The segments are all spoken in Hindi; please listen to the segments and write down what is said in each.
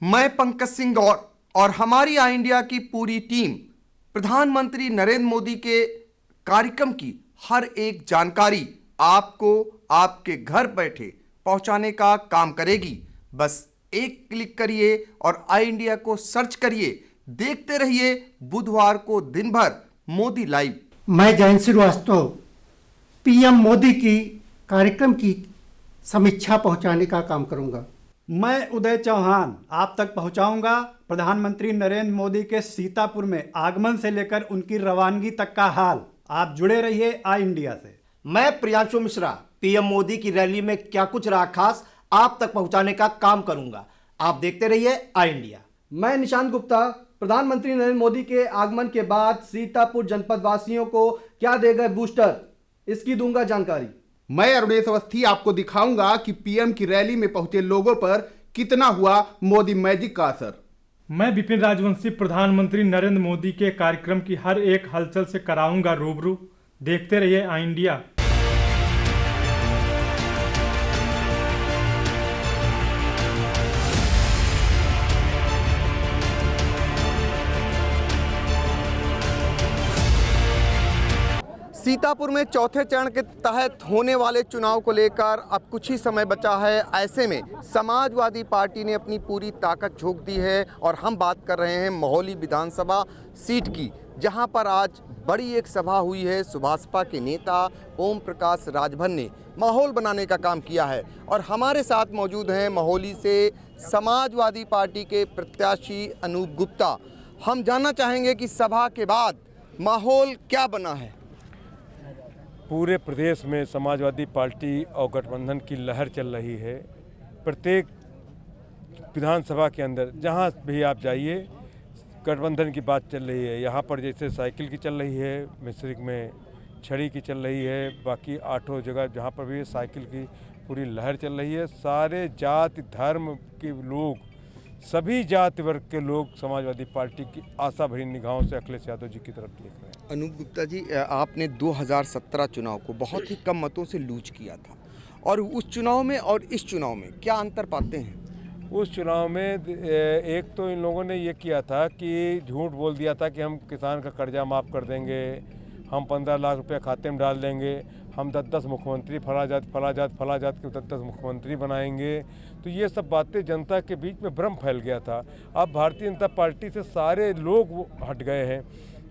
मैं पंकज सिंह गौर और हमारी आई इंडिया की पूरी टीम प्रधानमंत्री नरेंद्र मोदी के कार्यक्रम की हर एक जानकारी आपको आपके घर बैठे पहुंचाने का काम करेगी। बस एक क्लिक करिए और आई इंडिया को सर्च करिए, देखते रहिए बुधवार को दिन भर मोदी लाइव। मैं जयंत श्रीवास्तव पीएम मोदी की कार्यक्रम की समीक्षा पहुंचाने का काम करूंगा। मैं उदय चौहान आप तक पहुंचाऊंगा प्रधानमंत्री नरेंद्र मोदी के सीतापुर में आगमन से लेकर उनकी रवानगी तक का हाल। आप जुड़े रहिए आई इंडिया से। मैं प्रियांशु मिश्रा पीएम मोदी की रैली में क्या कुछ रहा खास आप तक पहुंचाने का काम करूंगा। आप देखते रहिए आई इंडिया। मैं निशांत गुप्ता प्रधानमंत्री नरेंद्र मोदी के आगमन के बाद सीतापुर जनपद वासियों को क्या देगा बूस्टर, इसकी दूंगा जानकारी। मैं अरुणेश अवस्थी आपको दिखाऊंगा कि पीएम की रैली में पहुंचे लोगों पर कितना हुआ मोदी मैजिक का असर। मैं विपिन राजवंशी प्रधानमंत्री नरेंद्र मोदी के कार्यक्रम की हर एक हलचल से कराऊंगा रूबरू। देखते रहिए आई इंडिया। सीतापुर में चौथे चरण के तहत होने वाले चुनाव को लेकर अब कुछ ही समय बचा है। ऐसे में समाजवादी पार्टी ने अपनी पूरी ताकत झोंक दी है और हम बात कर रहे हैं महोली विधानसभा सीट की, जहां पर आज बड़ी एक सभा हुई है। सुभाषपा के नेता ओम प्रकाश राजभर ने माहौल बनाने का काम किया है और हमारे साथ मौजूद हैं महोली से समाजवादी पार्टी के प्रत्याशी अनूप गुप्ता। हम जानना चाहेंगे कि सभा के बाद माहौल क्या बना है। पूरे प्रदेश में समाजवादी पार्टी और गठबंधन की लहर चल रही है। प्रत्येक विधानसभा के अंदर जहां भी आप जाइए गठबंधन की बात चल रही है। यहाँ पर जैसे साइकिल की चल रही है, मिश्रिक में छड़ी की चल रही है, बाकी 8 जगह जहाँ पर भी साइकिल की पूरी लहर चल रही है। सारे जाति धर्म के लोग, सभी जाति वर्ग के लोग समाजवादी पार्टी की आशा भरी निगाहों से अखिलेश यादव जी की तरफ देख रहे हैं। अनूप गुप्ता जी, आपने 2017 चुनाव को बहुत ही कम मतों से लूज किया था और उस चुनाव में और इस चुनाव में क्या अंतर पाते हैं? उस चुनाव में एक तो इन लोगों ने ये किया था कि झूठ बोल दिया था कि हम किसान का कर्जा माफ़ कर देंगे, हम 15 लाख रुपया खाते में डाल देंगे, हम 10 मुख्यमंत्री फला जात के 10 मुख्यमंत्री बनाएंगे। तो ये सब बातें जनता के बीच में भ्रम फैल गया था। अब भारतीय जनता पार्टी से सारे लोग हट गए हैं।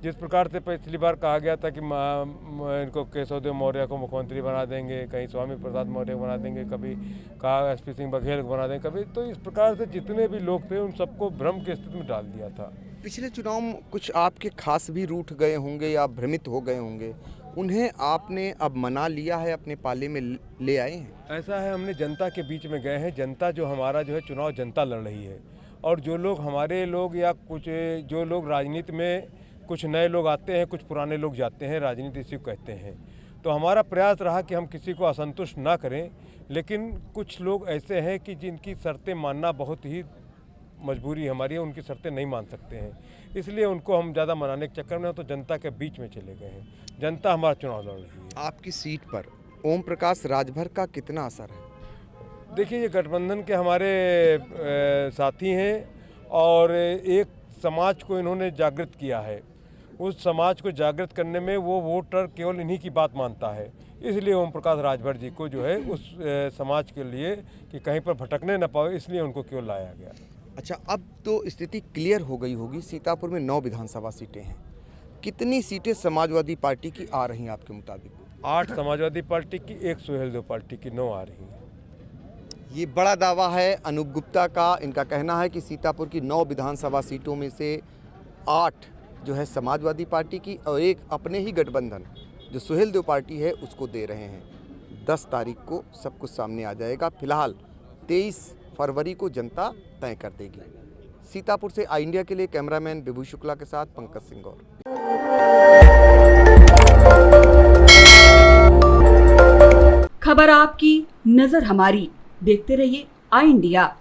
जिस प्रकार से पिछली बार कहा गया था कि इनको केशवदेव मौर्य को मुख्यमंत्री बना देंगे, कहीं स्वामी प्रसाद मौर्य को बना देंगे, कभी कहा एसपी सिंह बघेल को बना देंगे, कभी, तो इस प्रकार से जितने भी लोग थे उन सबको भ्रम की स्थिति में डाल दिया था। पिछले चुनाव में कुछ आपके खास भी रूठ गए होंगे या भ्रमित हो गए होंगे, उन्हें आपने अब मना लिया है, अपने पाले में ले आए हैं? ऐसा है, हमने जनता के बीच में गए हैं। जनता जो हमारा जो है चुनाव जनता लड़ रही है और जो लोग हमारे लोग या कुछ जो लोग राजनीति में कुछ नए लोग आते हैं, कुछ पुराने लोग जाते हैं, राजनीति इसी को कहते हैं। तो हमारा प्रयास रहा कि हम किसी को असंतुष्ट ना करें, लेकिन कुछ लोग ऐसे हैं कि जिनकी शर्तें मानना बहुत ही मजबूरी हमारी है, उनकी शर्तें नहीं मान सकते हैं, इसलिए उनको हम ज़्यादा मनाने के चक्कर में तो जनता के बीच में चले गए हैं। जनता हमारा चुनाव लड़ रही है। आपकी सीट पर ओम प्रकाश राजभर का कितना असर है? देखिए, ये गठबंधन के हमारे साथी हैं और एक समाज को इन्होंने जागृत किया है। उस समाज को जागृत करने में वो वोटर केवल इन्हीं की बात मानता है, इसलिए ओम प्रकाश राजभर जी को जो है उस समाज के लिए कि कहीं पर भटकने न पाए, इसलिए उनको केवल लाया गया। अच्छा, अब तो स्थिति क्लियर हो गई होगी। सीतापुर में 9 विधानसभा सीटें हैं, कितनी सीटें समाजवादी पार्टी की आ रही हैं आपके मुताबिक? 8 समाजवादी पार्टी की, 1 सुहेलदेव पार्टी की, 9 आ रही हैं। ये बड़ा दावा है अनूप गुप्ता का। इनका कहना है कि सीतापुर की 9 विधानसभा सीटों में से 8 जो है समाजवादी पार्टी की और 1 अपने ही गठबंधन जो सुहेलदेव पार्टी है उसको दे रहे हैं। 10 तारीख को सब कुछ सामने आ जाएगा। फिलहाल 23 फरवरी को जनता तय कर देगी। सीतापुर से आई इंडिया के लिए कैमरामैन विभू शुक्ला के साथ पंकज सिंह गौर। खबर आपकी, नजर हमारी। देखते रहिए आई इंडिया।